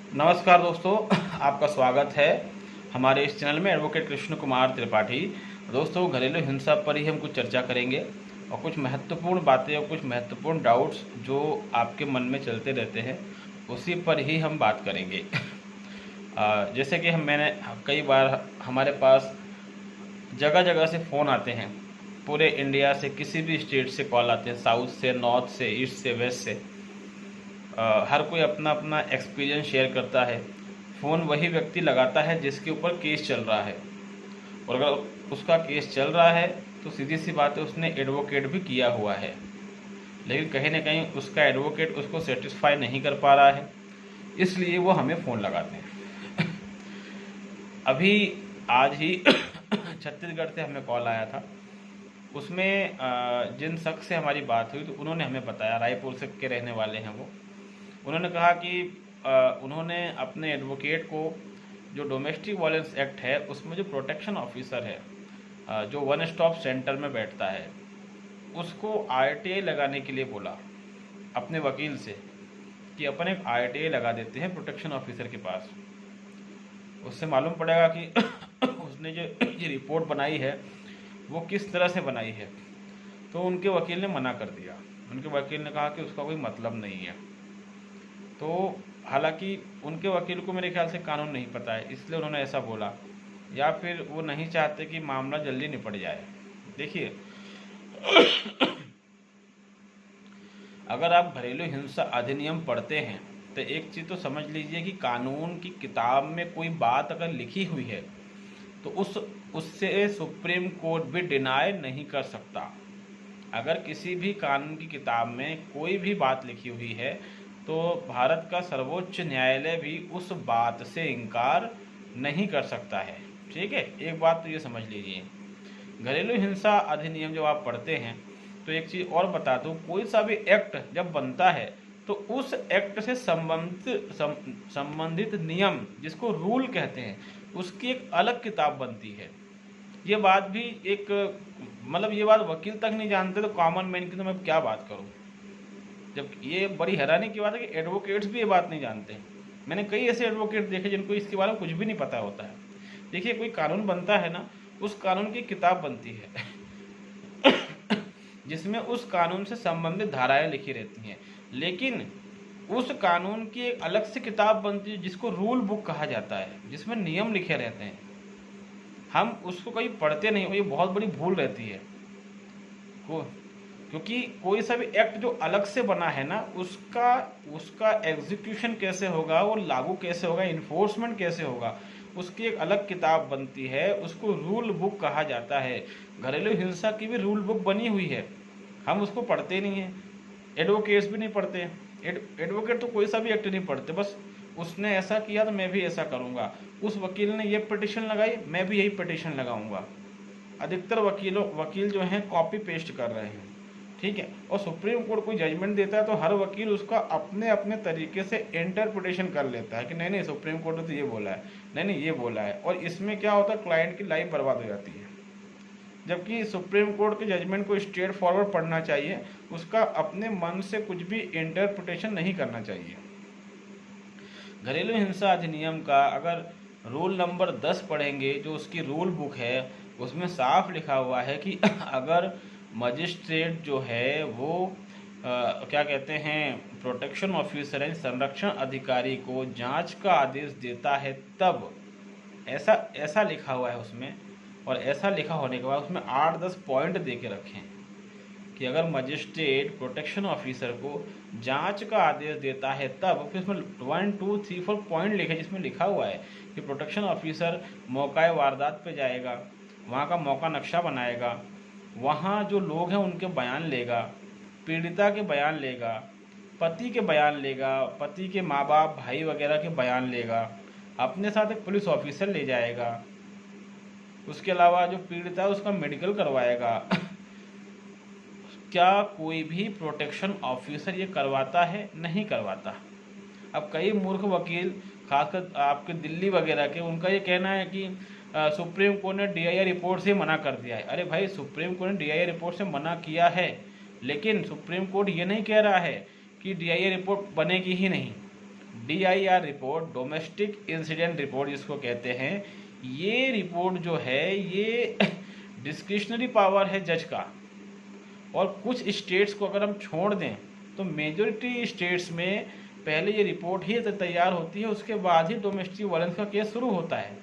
नमस्कार दोस्तों, आपका स्वागत है हमारे इस चैनल में एडवोकेट कृष्ण कुमार त्रिपाठी। दोस्तों, घरेलू हिंसा पर ही हम कुछ चर्चा करेंगे और कुछ महत्वपूर्ण बातें और कुछ महत्वपूर्ण डाउट्स जो आपके मन में चलते रहते हैं उसी पर ही हम बात करेंगे। जैसे कि मैंने कई बार हमारे पास जगह जगह से फ़ोन आते हैं, पूरे इंडिया से किसी भी स्टेट से कॉल आते हैं, साउथ से, नॉर्थ से, ईस्ट से, वेस्ट से। हर कोई अपना अपना एक्सपीरियंस शेयर करता है। फ़ोन वही व्यक्ति लगाता है जिसके ऊपर केस चल रहा है, और अगर उसका केस चल रहा है तो सीधी सी बात है, उसने एडवोकेट भी किया हुआ है, लेकिन कहीं ना कहीं उसका एडवोकेट उसको सेटिस्फाई नहीं कर पा रहा है, इसलिए वो हमें फ़ोन लगाते हैं। अभी आज ही छत्तीसगढ़ से हमें कॉल आया था। उसमें जिन शख्स से हमारी बात हुई तो उन्होंने हमें बताया, रायपुर से के रहने वाले हैं वो। उन्होंने कहा कि उन्होंने अपने एडवोकेट को, जो डोमेस्टिक वायलेंस एक्ट है उसमें जो प्रोटेक्शन ऑफिसर है, जो वन स्टॉप सेंटर में बैठता है, उसको आरटीआई लगाने के लिए बोला अपने वकील से कि अपन एक आरटीआई लगा देते हैं प्रोटेक्शन ऑफिसर के पास। उससे मालूम पड़ेगा कि उसने जो ये रिपोर्ट बनाई है वो किस तरह से बनाई है। तो उनके वकील ने मना कर दिया। उनके वकील ने कहा कि उसका कोई मतलब नहीं है। तो हालांकि उनके वकील को मेरे ख्याल से कानून नहीं पता है, इसलिए उन्होंने ऐसा बोला, या फिर वो नहीं चाहते कि मामला जल्दी निपट जाए। देखिए, अगर आप घरेलू हिंसा अधिनियम पढ़ते हैं तो एक चीज़ तो समझ लीजिए कि कानून की किताब में कोई बात अगर लिखी हुई है तो उससे सुप्रीम कोर्ट भी डिनाई नहीं कर सकता। अगर किसी भी कानून की किताब में कोई भी बात लिखी हुई है तो भारत का सर्वोच्च न्यायालय भी उस बात से इनकार नहीं कर सकता है। ठीक है, एक बात तो ये समझ लीजिए। घरेलू हिंसा अधिनियम जब आप पढ़ते हैं तो एक चीज़ और बता दूँ, कोई सा भी एक्ट जब बनता है तो उस एक्ट से संबंधित नियम, जिसको रूल कहते हैं, उसकी एक अलग किताब बनती है। ये बात भी एक, मतलब ये बात वकील तक नहीं जानते तो कॉमन मैन की तो मैं क्या बात करूँ। जब ये बड़ी हैरानी की बात है कि एडवोकेट्स भी ये बात नहीं जानते। मैंने कई ऐसे एडवोकेट देखे जिनको इसके बारे में कुछ भी नहीं पता होता है। देखिए, कोई कानून बनता है ना, उस कानून की किताब बनती है जिसमें उस कानून से संबंधित धाराएं लिखी रहती हैं, लेकिन उस कानून की एक अलग से किताब बनती है जिसको रूल बुक कहा जाता है, जिसमें नियम लिखे रहते हैं। हम उसको कहीं पढ़ते नहीं, ये बहुत बड़ी भूल रहती है क्योंकि कोई सा भी एक्ट जो अलग से बना है ना, उसका एग्जीक्यूशन कैसे होगा, वो लागू कैसे होगा, इन्फोर्समेंट कैसे होगा, उसकी एक अलग किताब बनती है, उसको रूल बुक कहा जाता है। घरेलू हिंसा की भी रूल बुक बनी हुई है, हम उसको पढ़ते नहीं हैं। एडवोकेट्स भी नहीं पढ़ते। एडवोकेट तो कोई सा भी एक्ट नहीं पढ़ते, बस उसने ऐसा किया तो मैं भी ऐसा करूँगा, उस वकील ने ये पिटिशन लगाई मैं भी यही पिटिशन लगाऊंगा। अधिकतर वकील जो हैं कॉपी पेस्ट कर रहे हैं। ठीक है, और सुप्रीम कोर्ट कोई जजमेंट देता है तो हर वकील उसका अपने अपने तरीके से इंटरप्रिटेशन कर लेता है कि नहीं नहीं सुप्रीम कोर्ट ने तो ये बोला है, नहीं नहीं ये बोला है, और इसमें क्या होता है, क्लाइंट की लाइफ बर्बाद हो जाती है। जबकि सुप्रीम कोर्ट के जजमेंट को स्ट्रेट फॉरवर्ड पढ़ना चाहिए, उसका अपने मन से कुछ भी इंटरप्रिटेशन नहीं करना चाहिए। घरेलू हिंसा अधिनियम का अगर रूल नंबर 10 पढ़ेंगे, जो उसकी रूल बुक है, उसमें साफ लिखा हुआ है कि अगर मजिस्ट्रेट जो है वो क्या कहते हैं, प्रोटेक्शन ऑफिसर है, संरक्षण अधिकारी को जांच का आदेश देता है, तब ऐसा लिखा हुआ है उसमें। और ऐसा लिखा होने के बाद उसमें 8-10 पॉइंट दे के रखें कि अगर मजिस्ट्रेट प्रोटेक्शन ऑफिसर को जांच का आदेश देता है तब, फिर उसमें 1, 2, 3, 4 पॉइंट लिखे, जिसमें लिखा हुआ है कि प्रोटेक्शन ऑफिसर मौका वारदात पे जाएगा, वहाँ का मौका नक्शा बनाएगा, वहाँ जो लोग हैं उनके बयान लेगा, पीड़िता के बयान लेगा, पति के बयान लेगा, पति के माँ बाप भाई वगैरह के बयान लेगा, अपने साथ एक पुलिस ऑफिसर ले जाएगा, उसके अलावा जो पीड़िता है उसका मेडिकल करवाएगा। क्या कोई भी प्रोटेक्शन ऑफिसर ये करवाता है? नहीं करवाता। अब कई मूर्ख वकील, खासकर आपके दिल्ली वगैरह के, उनका ये कहना है कि सुप्रीम कोर्ट ने डीआईआई रिपोर्ट से मना कर दिया है। अरे भाई, सुप्रीम कोर्ट ने डीआईआई रिपोर्ट से मना किया है, लेकिन सुप्रीम कोर्ट ये नहीं कह रहा है कि डीआईआई रिपोर्ट बनेगी ही नहीं। DIR report, domestic incident report जिसको कहते हैं, ये रिपोर्ट जो है ये डिस्क्रिशनरी पावर है जज का। और कुछ स्टेट्स को अगर हम छोड़ दें तो मेजॉरिटी स्टेट्स में पहले ये रिपोर्ट ही तैयार होती है, उसके बाद ही डोमेस्टिक वायलेंस का केस शुरू होता है।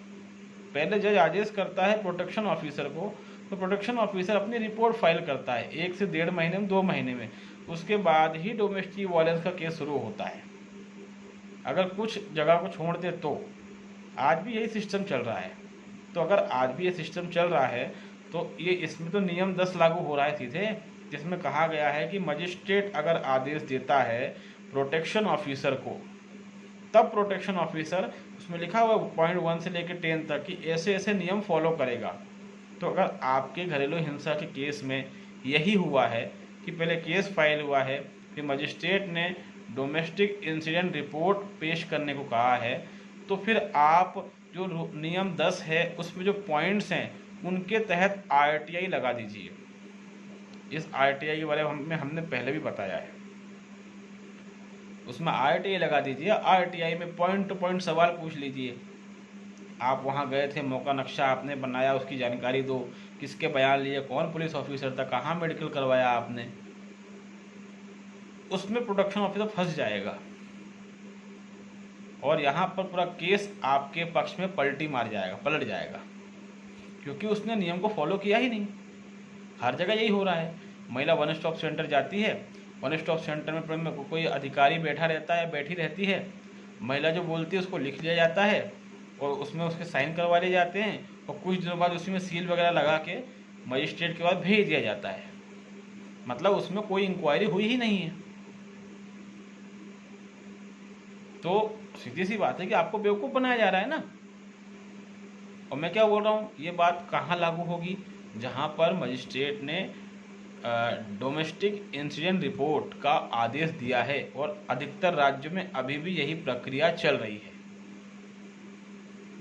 पहले जज आदेश करता है प्रोटेक्शन ऑफिसर को, तो प्रोटेक्शन ऑफिसर अपनी रिपोर्ट फाइल करता है 1 से 1.5 महीने में, 2 महीने में, उसके बाद ही डोमेस्टिक वायलेंस का केस शुरू होता है। अगर कुछ जगह को छोड़ दे तो आज भी यही सिस्टम चल रहा है। तो अगर आज भी ये सिस्टम चल रहा है तो ये इसमें तो नियम 10 लागू हो रहा है सीधे, जिसमें कहा गया है कि मजिस्ट्रेट अगर आदेश देता है प्रोटेक्शन ऑफिसर को, तब प्रोटेक्शन ऑफिसर, उसमें लिखा हुआ पॉइंट 1 से लेकर 10 तक कि ऐसे ऐसे नियम फॉलो करेगा। तो अगर आपके घरेलू हिंसा के केस में यही हुआ है कि पहले केस फाइल हुआ है, फिर मजिस्ट्रेट ने डोमेस्टिक इंसिडेंट रिपोर्ट पेश करने को कहा है, तो फिर आप जो नियम 10 है उसमें जो पॉइंट्स हैं उनके तहत RTI लगा दीजिए। इस RTI के बारे में हमने पहले भी बताया है, उसमें RTI लगा दीजिए। RTI में पॉइंट टू पॉइंट सवाल पूछ लीजिए। आप वहाँ गए थे, मौका नक्शा आपने बनाया, उसकी जानकारी दो, किसके बयान लिए, कौन पुलिस ऑफिसर था, कहाँ मेडिकल करवाया आपने। उसमें प्रोटेक्शन ऑफिसर फंस जाएगा और यहाँ पर पूरा केस आपके पक्ष में पलट जाएगा, क्योंकि उसने नियम को फॉलो किया ही नहीं। हर जगह यही हो रहा है। महिला वन स्टॉप सेंटर जाती है, वन स्टॉप सेंटर में कोई अधिकारी बैठा रहता है, बैठी रहती है, महिला जो बोलती है उसको लिख लिया जाता है और उसमें उसके साइन करवा लिए जाते हैं और कुछ दिनों बाद उसी में सील वगैरह लगा के मजिस्ट्रेट के पास भेज दिया जाता है। मतलब उसमें कोई इंक्वायरी हुई ही नहीं है। तो सीधी सी बात है कि आपको बेवकूफ़ बनाया जा रहा है ना। और मैं क्या बोल रहा हूँ, ये बात कहाँ लागू होगी? जहाँ पर मजिस्ट्रेट ने डोमेस्टिक इंसिडेंट रिपोर्ट का आदेश दिया है और अधिकतर राज्यों में अभी भी यही प्रक्रिया चल रही है।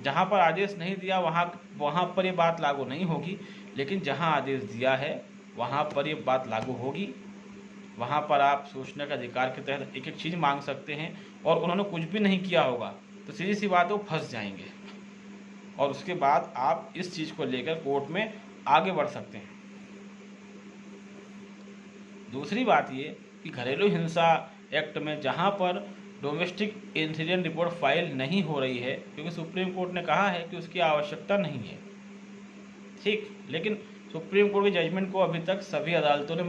जहाँ पर आदेश नहीं दिया वहाँ पर ये बात लागू नहीं होगी, लेकिन जहाँ आदेश दिया है वहाँ पर ये बात लागू होगी। वहाँ पर आप सूचना के अधिकार के तहत एक एक चीज़ मांग सकते हैं और उन्होंने कुछ भी नहीं किया होगा तो सीधी सी बात है वो फंस जाएंगे और उसके बाद आप इस चीज़ को लेकर कोर्ट में आगे बढ़ सकते हैं। दूसरी बात ये कि घरेलू हिंसा एक्ट में जहाँ पर डोमेस्टिक इंसिडेंट रिपोर्ट फाइल नहीं हो रही है, क्योंकि सुप्रीम कोर्ट ने कहा है कि उसकी आवश्यकता नहीं है, ठीक, लेकिन सुप्रीम कोर्ट के जजमेंट को अभी तक सभी अदालतों ने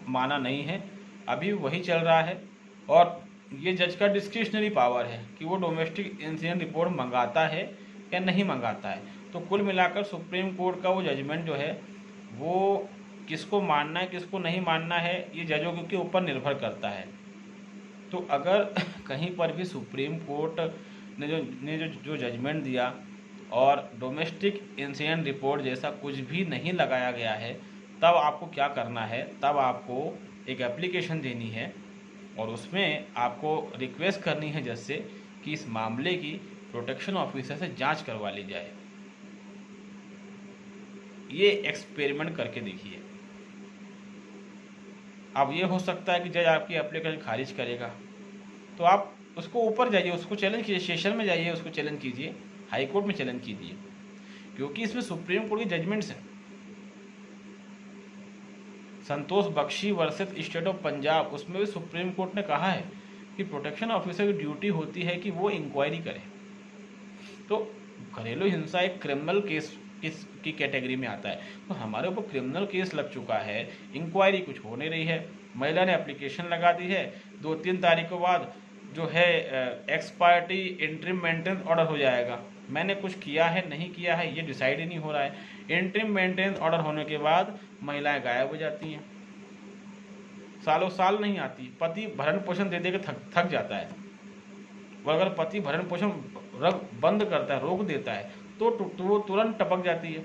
माना नहीं है, अभी वही चल रहा है। और ये जज का डिस्क्रिशनरी पावर है कि वो डोमेस्टिक इंसिडेंट रिपोर्ट मंगाता है या नहीं मंगाता है। तो कुल मिलाकर सुप्रीम कोर्ट का वो जजमेंट जो है वो किसको मानना है किसको नहीं मानना है ये जजों के ऊपर निर्भर करता है। तो अगर कहीं पर भी सुप्रीम कोर्ट ने जो जजमेंट दिया और डोमेस्टिक इंसिडेंट रिपोर्ट जैसा कुछ भी नहीं लगाया गया है, तब आपको क्या करना है, तब आपको एक एप्लीकेशन देनी है और उसमें आपको रिक्वेस्ट करनी है जज से कि इस मामले की प्रोटेक्शन ऑफिसर से जांच करवा ली जाए। ये एक्सपेरिमेंट करके देखिए। अब ये हो सकता है कि जज आपकी एप्लीकेशन खारिज करेगा, तो आप उसको ऊपर जाइए, उसको चैलेंज कीजिए, सेशन में जाइए, उसको चैलेंज कीजिए, हाई कोर्ट में चैलेंज कीजिए, क्योंकि इसमें सुप्रीम कोर्ट की जजमेंट्स हैं। Santosh Bakshi versus state of Punjab, उसमें भी सुप्रीम कोर्ट ने कहा है कि प्रोटेक्शन ऑफिसर की ड्यूटी होती है कि वो इंक्वायरी करे। तो घरेलू हिंसा एक क्रिमिनल केस की कैटेगरी में आता है, तो हमारे ऊपर क्रिमिनल केस लग चुका है, इंक्वायरी कुछ हो नहीं रही है, महिला ने एप्लीकेशन लगा दी है, 2-3 तारीख के बाद जो है एक्सपायरी इंटरिम मेंटेनेंस ऑर्डर हो जाएगा। मैंने कुछ किया है नहीं किया है ये डिसाइड ही नहीं हो रहा है। इंटरिम मेंटेनेंस ऑर्डर होने के बाद महिलाएं गायब हो जाती हैं, सालों साल नहीं आती, पति भरण पोषण दे के थक जाता है। और अगर पति भरण पोषण बंद करता है, रोक देता है, तो वो तुरंत टपक जाती है,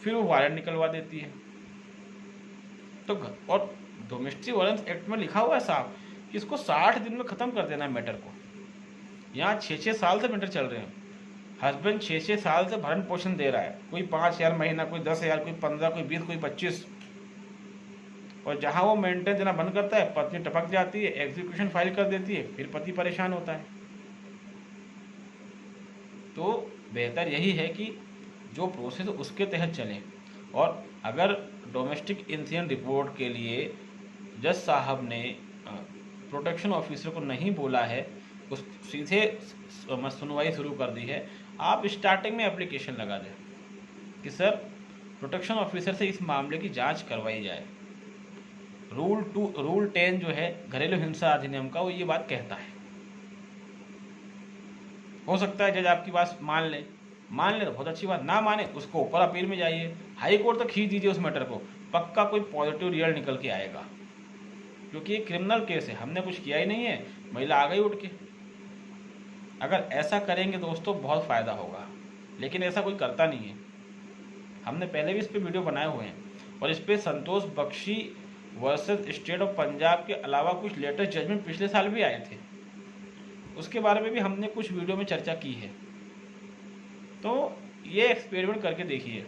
फिर वो वारंट निकलवा देती है। तो और डोमेस्टिक वायलेंस एक्ट में लिखा हुआ है साहब कि इसको 60 दिन में ख़त्म कर देना है मैटर को। यहाँ 6-6 साल से मैटर चल रहे हैं, हस्बैंड 6-6 साल से भरण पोषण दे रहा है, कोई 5,000 महीना, कोई 10,000, कोई 15, कोई 20, कोई 25, और जहाँ वो मेंटेन देना बंद करता है पत्नी टपक जाती है, एग्जीक्यूशन फाइल कर देती है, फिर पति परेशान होता है। तो बेहतर यही है कि जो प्रोसेस उसके तहत चलें। और अगर डोमेस्टिक इंसिडेंट रिपोर्ट के लिए जज साहब ने प्रोटेक्शन ऑफिसर को नहीं बोला है, उस सीधे सुनवाई शुरू कर दी है, आप स्टार्टिंग में एप्लीकेशन लगा दें कि सर प्रोटेक्शन ऑफिसर से इस मामले की जांच करवाई जाए। रूल 10 जो है घरेलू हिंसा अधिनियम का, वो ये बात कहता है। हो सकता है जज आपकी बात मान ले तो बहुत अच्छी बात, ना माने उसको ऊपर अपील में जाइए, हाई कोर्ट तक खींच दीजिए उस मैटर को, पक्का कोई पॉजिटिव रिजल्ट निकल के आएगा। क्योंकि ये क्रिमिनल केस है, हमने कुछ किया ही नहीं है, महिला आ गई उठ के। अगर ऐसा करेंगे दोस्तों बहुत फ़ायदा होगा, लेकिन ऐसा कोई करता नहीं है। हमने पहले भी इस पर वीडियो बनाए हुए हैं और इस पर Santosh Bakshi versus state of Punjab के अलावा कुछ लेटेस्ट जजमेंट पिछले साल भी आए थे, उसके बारे में भी हमने कुछ वीडियो में चर्चा की है। तो ये एक्सपेरिमेंट करके देखिए,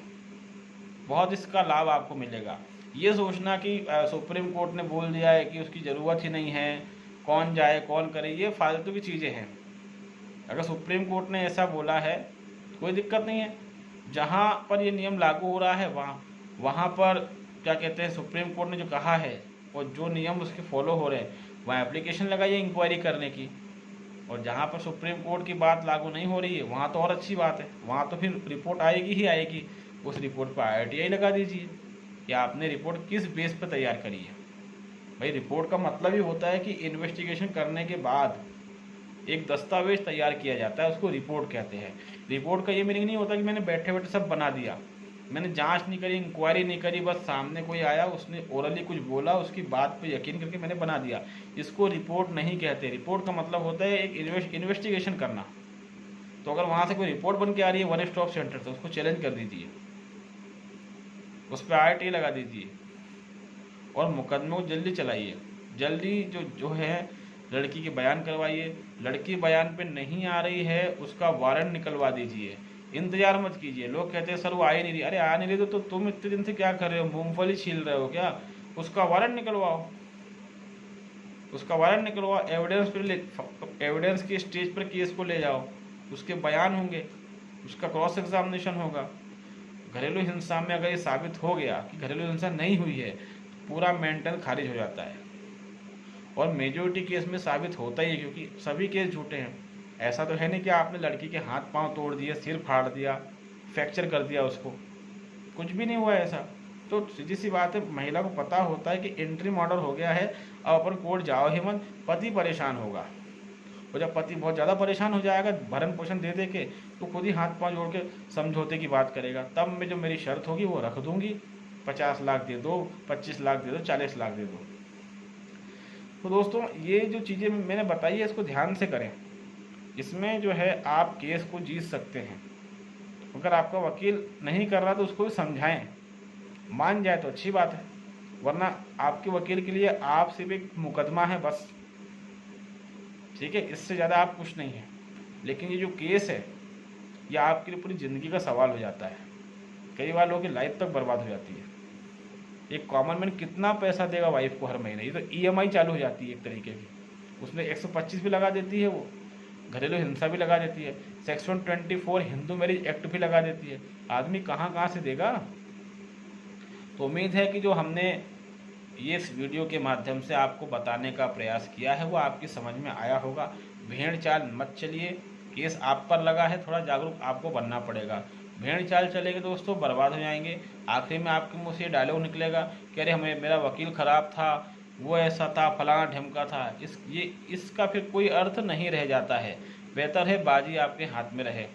बहुत इसका लाभ आपको मिलेगा। ये सोचना कि सुप्रीम कोर्ट ने बोल दिया है कि उसकी ज़रूरत ही नहीं है, कौन जाए कौन करे, ये फालतू की चीज़ें हैं। अगर सुप्रीम कोर्ट ने ऐसा बोला है कोई दिक्कत नहीं है, जहाँ पर ये नियम लागू हो रहा है वहाँ पर क्या कहते हैं, सुप्रीम कोर्ट ने जो कहा है और जो नियम उसके फॉलो हो रहे हैं वहाँ एप्लीकेशन लगाइए इंक्वायरी करने की। और जहाँ पर सुप्रीम कोर्ट की बात लागू नहीं हो रही है वहाँ तो और अच्छी बात है, वहाँ तो फिर रिपोर्ट आएगी ही आएगी, उस रिपोर्ट पर IRTI लगा दीजिए कि आपने रिपोर्ट किस बेस पर तैयार करी है। भाई रिपोर्ट का मतलब ही होता है कि इन्वेस्टिगेशन करने के बाद एक दस्तावेज तैयार किया जाता है, उसको रिपोर्ट कहते हैं। रिपोर्ट का ये मीनिंग नहीं होता कि मैंने बैठे बैठे सब बना दिया, मैंने जांच नहीं करी, इंक्वायरी नहीं करी, बस सामने कोई आया उसने ओरली कुछ बोला उसकी बात पे यकीन करके मैंने बना दिया। इसको रिपोर्ट नहीं कहते। रिपोर्ट का मतलब होता है एक इन्वेस्टिगेशन करना। तो अगर वहाँ से कोई रिपोर्ट बन के आ रही है वन स्टॉप सेंटर से, उसको चैलेंज कर दीजिए, उस पर IRTI लगा दीजिए और मुकदमे को जल्दी चलाइए। जल्दी जो है लड़की के बयान करवाइए, लड़की बयान पे नहीं आ रही है उसका वारंट निकलवा दीजिए, इंतजार मत कीजिए। लोग कहते हैं सर वो आ ही नहीं रही, अरे आ नहीं रही तो तुम इतने दिन से क्या कर रहे हो, मूंगफली छील रहे हो क्या? उसका वारंट निकलवाओ, उसका वारंट निकलवाओ, एविडेंस की स्टेज पर केस को ले जाओ, उसके बयान होंगे, उसका क्रॉस एग्जामिनेशन होगा। घरेलू हिंसा में अगर ये साबित हो गया कि घरेलू हिंसा नहीं हुई है तो पूरा मेंटल खारिज हो जाता है। और मेजोरिटी केस में साबित होता ही है, क्योंकि सभी केस झूठे हैं। ऐसा तो है नहीं कि आपने लड़की के हाथ पांव तोड़ दिए, सिर फाड़ दिया, फ्रैक्चर कर दिया उसको, कुछ भी नहीं हुआ ऐसा। तो सीधी सी बात है, महिला को पता होता है कि एंट्री ऑर्डर हो गया है, अब अपन कोर्ट जाओ ही मत, पति परेशान होगा। और जब पति बहुत ज़्यादा परेशान हो जाएगा भरण पोषण दे के, तो खुद ही हाथ पांव जोड़ के समझौते की बात करेगा। तब मैं जो मेरी शर्त होगी वो रख दूंगी, 50 लाख दे दो, 25 लाख दे दो, 40 लाख दे दो। तो दोस्तों ये जो चीज़ें मैंने बताई है इसको ध्यान से करें, इसमें जो है आप केस को जीत सकते हैं। अगर आपका वकील नहीं कर रहा तो उसको भी समझाएं, मान जाए तो अच्छी बात है, वरना आपके वकील के लिए आप सिर्फ एक मुकदमा है बस, ठीक है, इससे ज़्यादा आप कुछ नहीं है। लेकिन ये जो केस है ये आपके लिए पूरी ज़िंदगी का सवाल हो जाता है, कई बार लोगों की लाइफ तक बर्बाद हो जाती है। एक कॉमन मैन कितना पैसा देगा वाइफ को हर महीने? ये तो EMI चालू हो जाती है एक तरीके की, उसमें 125 भी लगा देती है, वो घरेलू हिंसा भी लगा देती है, सेक्शन 24 हिंदू मैरिज एक्ट भी लगा देती है। आदमी कहाँ से देगा? तो उम्मीद है कि जो हमने ये इस वीडियो के माध्यम से आपको बताने का प्रयास किया है वो आपकी समझ में आया होगा। भेड़ चाल मत चलिए, केस आप पर लगा है, थोड़ा जागरूक आपको बनना पड़ेगा। भेड़ चाल चलेंगे दोस्तों बर्बाद हो जाएंगे। आखिर में आपके मुँह से ये डायलॉग निकलेगा कि अरे हमें मेरा वकील ख़राब था, वो ऐसा था, फलाना ढिमका था। इसका फिर कोई अर्थ नहीं रह जाता है। बेहतर है बाजी आपके हाथ में रहे।